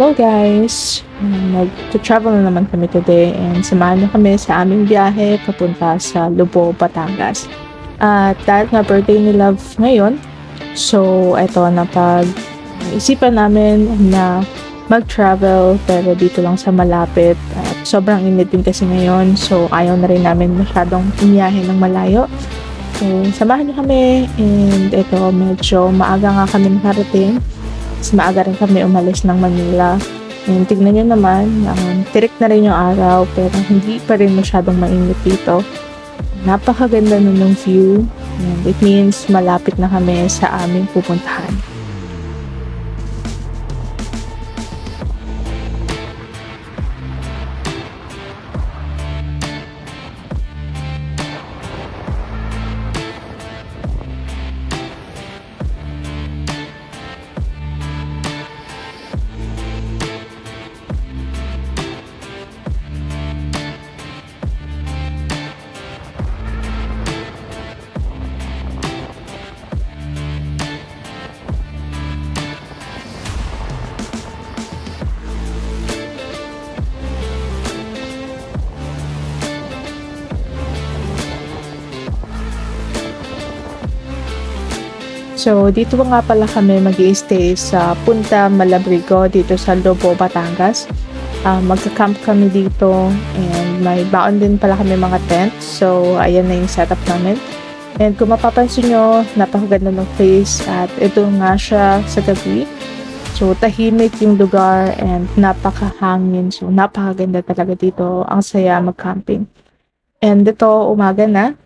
Hello guys! Nag-travel na naman kami today and samahan niyo kami sa aming biyahe papunta sa Lubao, Batangas. At dahil nga birthday ni Love ngayon, so eto isipan namin na mag-travel pero dito lang sa malapit at sobrang init din kasi ngayon, so ayaw na rin namin masyadong umiyahe ng malayo. So samahan niyo kami and eto medyo maaga nga kami nakarating. Maaga rin kami umalis ng Manila. And tignan nyo naman, tirik na rin yung araw pero hindi pa rin masyadong mainit dito. Napakaganda nun ng view. And it means malapit na kami sa aming pupuntahan. So, dito nga pala kami mag-i-stay sa Punta Malabrigo dito sa Lubao, Batangas. Magka-camp kami dito and may baon din pala kami mga tent. So, ayan na yung setup namin. And kung mapapansin nyo, napakaganda ng place at ito nga siya sa gabi. So, tahimik yung lugar and napakahangin. So, napakaganda talaga dito. Ang saya mag-camping. And ito, umaga na.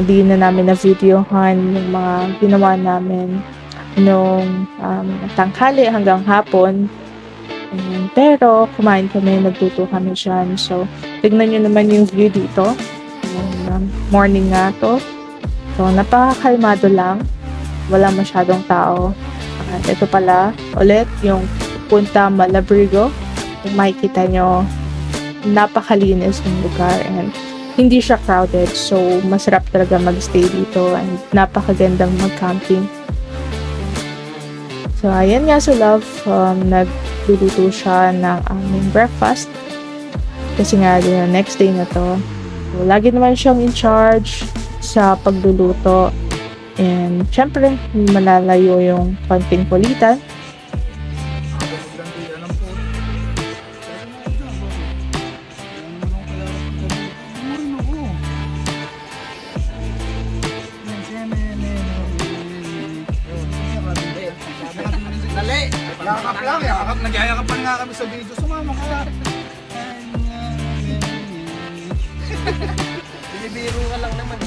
Di na namin na-videohan yung mga ginawa namin nung tanghali hanggang hapon. Pero kumain kami, nagluto kami dyan. So, tignan nyo naman yung view dito. Morning nga to. So, napakakalmado lang. Wala masyadong tao. At ito pala, ulit, yung Punta Malabrigo. Kung makikita nyo, napakalinis ng lugar and hindi siya crowded, so masarap talaga mag-stay dito and napakagandang mag-camping. So ayan nga si Love, nagluluto siya ng aming breakfast kasi nga din next day na to. So, lagi naman siyang in charge sa pagluluto and syempre malalayo yung konting kulitan. Yakap lang, yakap. Nagyayakap pa nga kami sa video. Sumama ka. Binibiro ka lang naman.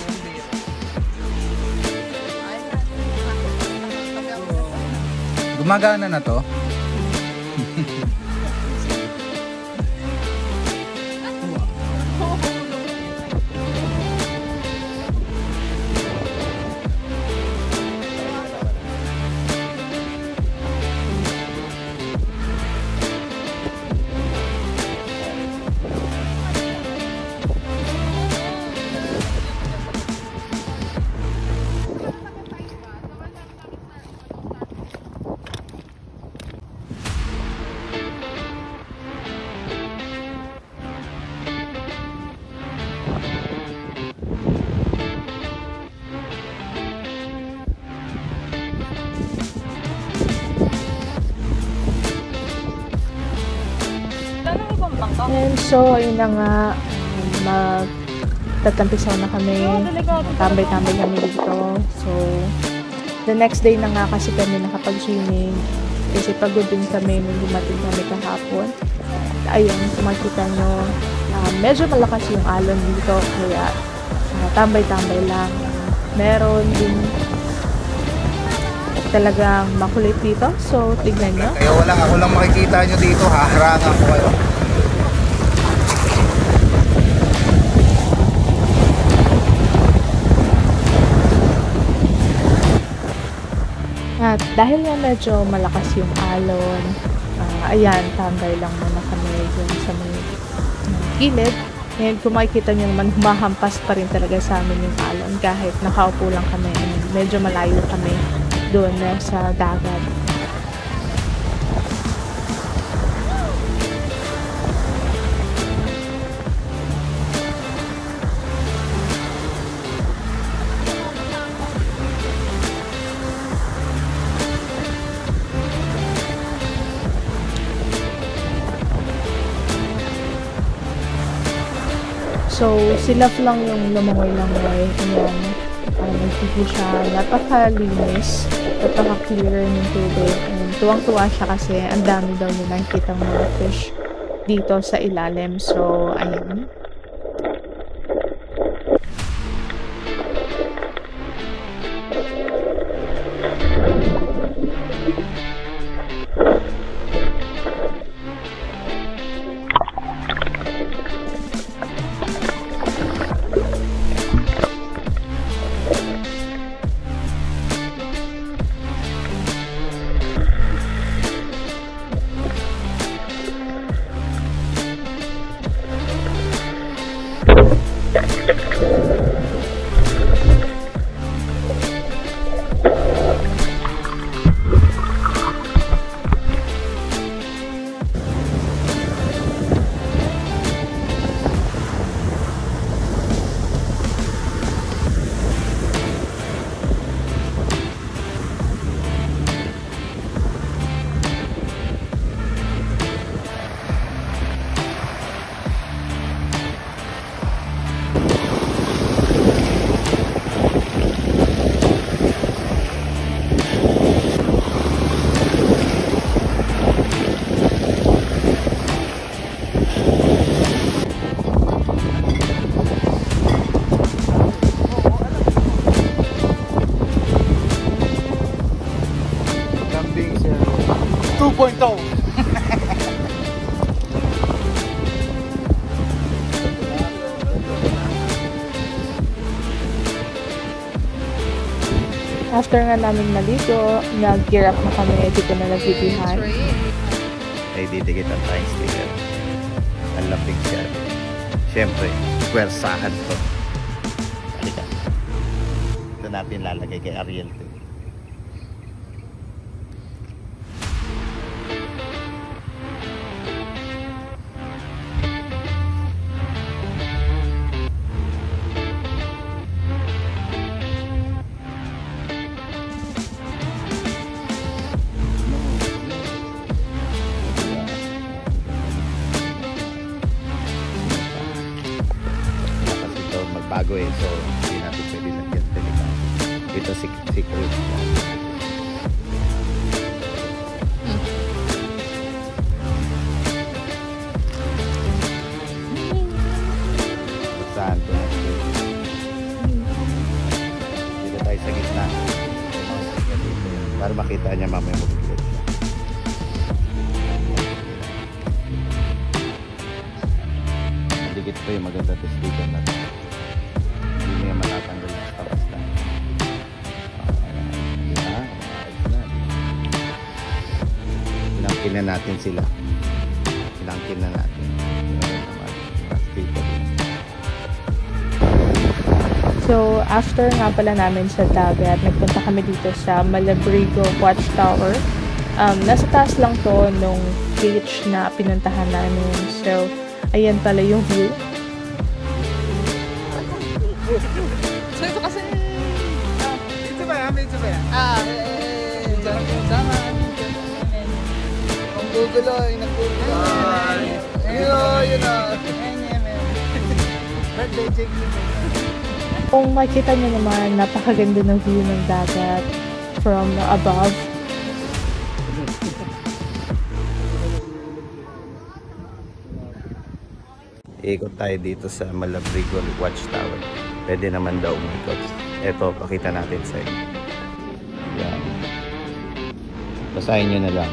Gumagana na to? And so, ayun na nga, magtatampisaw na kami, tambay-tambay kami dito. So, the next day na nga kasi kami nakapag-swimming kasi pagod din kami nung dumating kami kahapon. Ayun, kung makita nyo, medyo malakas yung alon dito, kaya tambay-tambay lang. Meron din talagang makulit dito, so tignan nyo. Kaya ako lang makikita nyo dito, haharangan ko kayo. At dahil nga medyo malakas yung alon, ayan, tambay lang muna kami dun sa may gilid. And kung makikita nyo naman, humahampas pa rin talaga sa amin yung alon kahit nakaupo lang kami. Medyo malayo kami doon sa dagat. So, si Love lang yung lumangoy-langoy. Ayan. Nagtiti siya. Napakalinis. Napaka-clear ng tubig. And tuwang-tuwa siya kasi ang dami daw niya nakikita mga fish dito sa ilalim. So, ayan. Lambing sir. 2.0. After nga namin maligo, nag-gear up na kami. Dito na nagbibihan. Ay didikit ang time sticker. Ang lambing siya. Siyempre, pwersahan to. Halika. Ito natin lalagay kay Ariel to. Bago eh, so hindi natin pwede lagyan talaga. Ito secret. Saan ito? Dito tayo sa gitna. Para makita niya mamaya mabibigat siya. Dikit pa yung maganda testigan natin. Hindi mo matatanggal basta-basta. Ilangkin na natin sila. Ilangkin na natin. So, after nga pala namin sa dagat, nagpunta kami dito sa Malabrigo Watchtower. Nasa taas lang to nung beach na pinuntahan namin. So, ayan pala yung view. So ito kasi Ito ba yan? Ito ba yan? ang gugulo, naggugulo. Yun o. Birthday check nyo. Kung makita nyo naman, napakaganda ng view ng dagat from above. Ikot tayo dito sa Malabrigo Watchtower. Pwede naman daw umikot. Ito, pakita natin sa inyo. Yan. Basahin nyo na lang.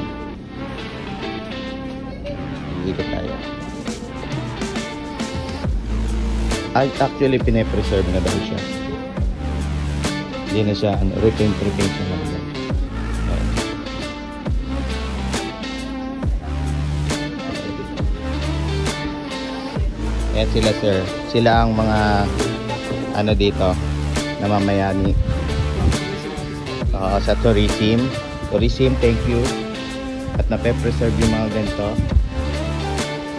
Ikot tayo. Actually, pine-preserve na daw siya. Hindi na siya, repaint na lang. Ayan sila sir. Sila ang mga ano dito namamayani sa tourism. Thank you. At nape-preserve yung mga ganito.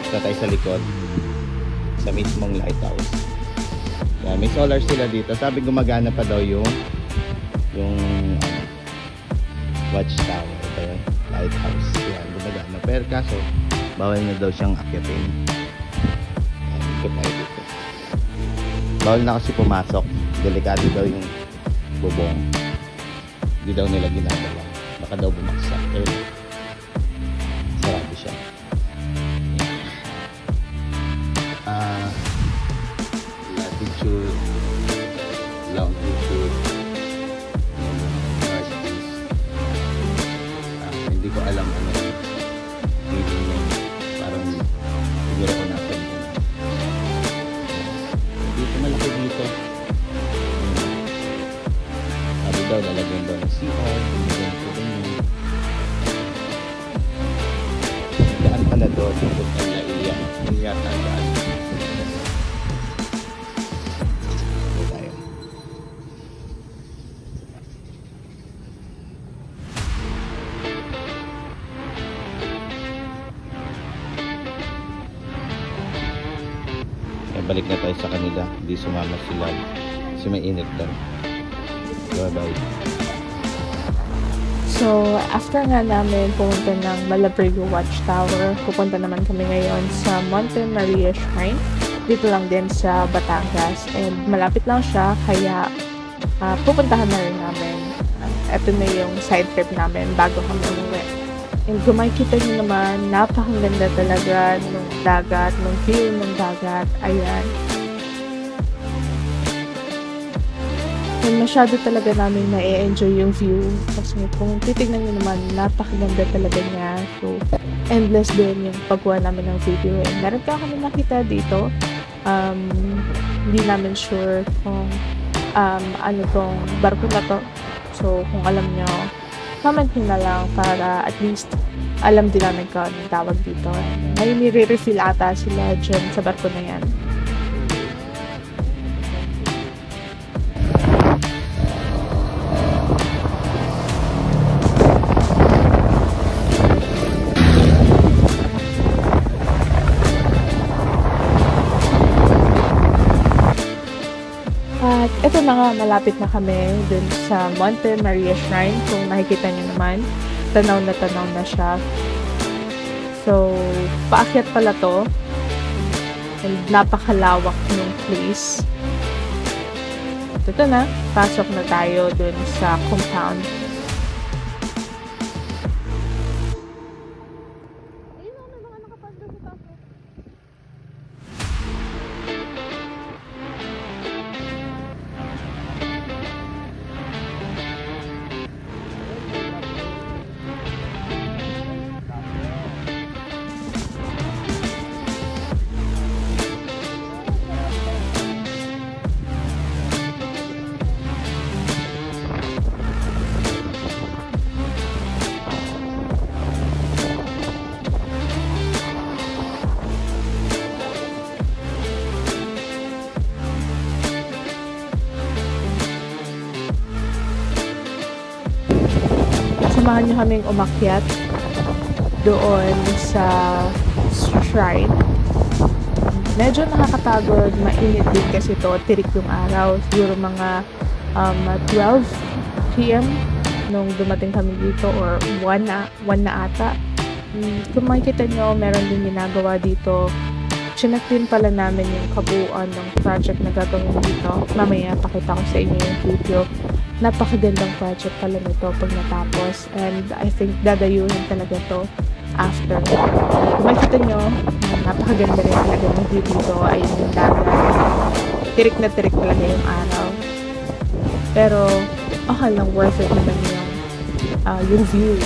Ito tayo sa likod. Sa mismong lighthouse. Yan, may solar sila dito. Sabi gumagana pa daw yung watchtower. Ito yung lighthouse. Yan, gumagana. Pero kaso, bawal na daw siyang akyatin. Ikot tayo dito. Bawal na kasi pumasok. Delikado daw yung bubong. Hindi daw nila ginagawa. Baka daw bumaksak. Eh, sarado siya. Latitude, longitude, northeast. Hindi ko alam ano yung feeling niya. Parang siguro ko nasa dito. Dito malaki dito. Sabi daw lalagyan daw ng CR. Daan pala doon. Dito pala iyan. Iyan na daan. Dito tayo. Balik na tayo sa kanila. Hindi sumama sila kasi may init lang. Bye bye. So, after nga namin pumunta ng Malabrigo Watchtower, pupunta naman kami ngayon sa Monte Maria Shrine. Dito lang din sa Batangas. And malapit lang siya, kaya pupuntahan na rin namin. Ito na yung side trip namin bago kami umuwi. And kung makikita nyo naman, napakaganda talaga nung dagat, nung view ng dagat. Ayan. And masyado talaga namin na-enjoy yung view. Kasi kung titignan nyo naman, napakaganda talaga niya. So, endless din yung pagkuha namin ng video. And meron pa kami nakita dito. Hindi namin sure kung ano tong barko na to. So, kung alam nyo, comment nyo na lang para at least alam din namin kung anong tawag dito. Ngayon nire-refill ata sila dyan sa barko na yan. At ito na nga, malapit na kami dun sa Monte Maria Shrine. Kung makikita nyo naman, tanaw na siya. So, paakyat pala to. And napakalawak ng place. At ito na, pasok na tayo dun sa compound. Samahan nyo kaming umakyat doon sa shrine. Medyo nakakapagod, mainit din kasi to, tirik yung araw. Siguro mga 12 p.m. nung dumating kami dito, or 1 na ata. Kung makikita nyo, meron din ginagawa dito. Chinek din pala namin yung kabuuan ng project na gagawin dito. Mamaya pakita ko sa inyo yung video. Napakagandang project pala nito pag natapos, and I think dadayuhin talaga to after. Kung makikita nyo, napakaganda rin talaga ng view dito. Ayun yung dagat. Tirik na tirik talaga yung araw. Pero okay lang, worth it naman yung view.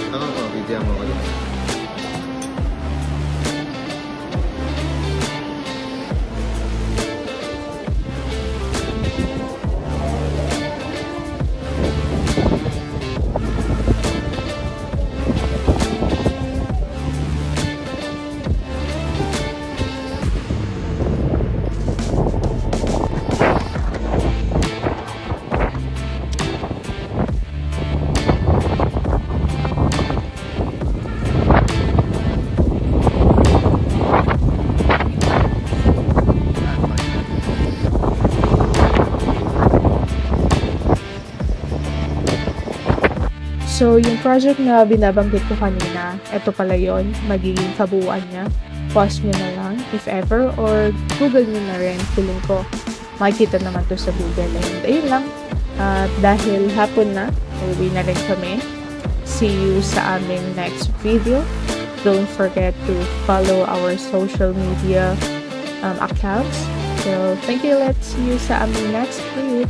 Ako, video mo ulit. So, yung project na binabanggit ko kanina, ito pala yon, magiging kabuuan niya. Pause nyo na lang, if ever, or Google nyo na rin. Feeling ko, makikita naman to sa Google. And ayun lang. At dahil hapon na, uwi na rin kami. See you sa aming next video. Don't forget to follow our social media accounts. So, thank you. Let's see you sa aming next trip.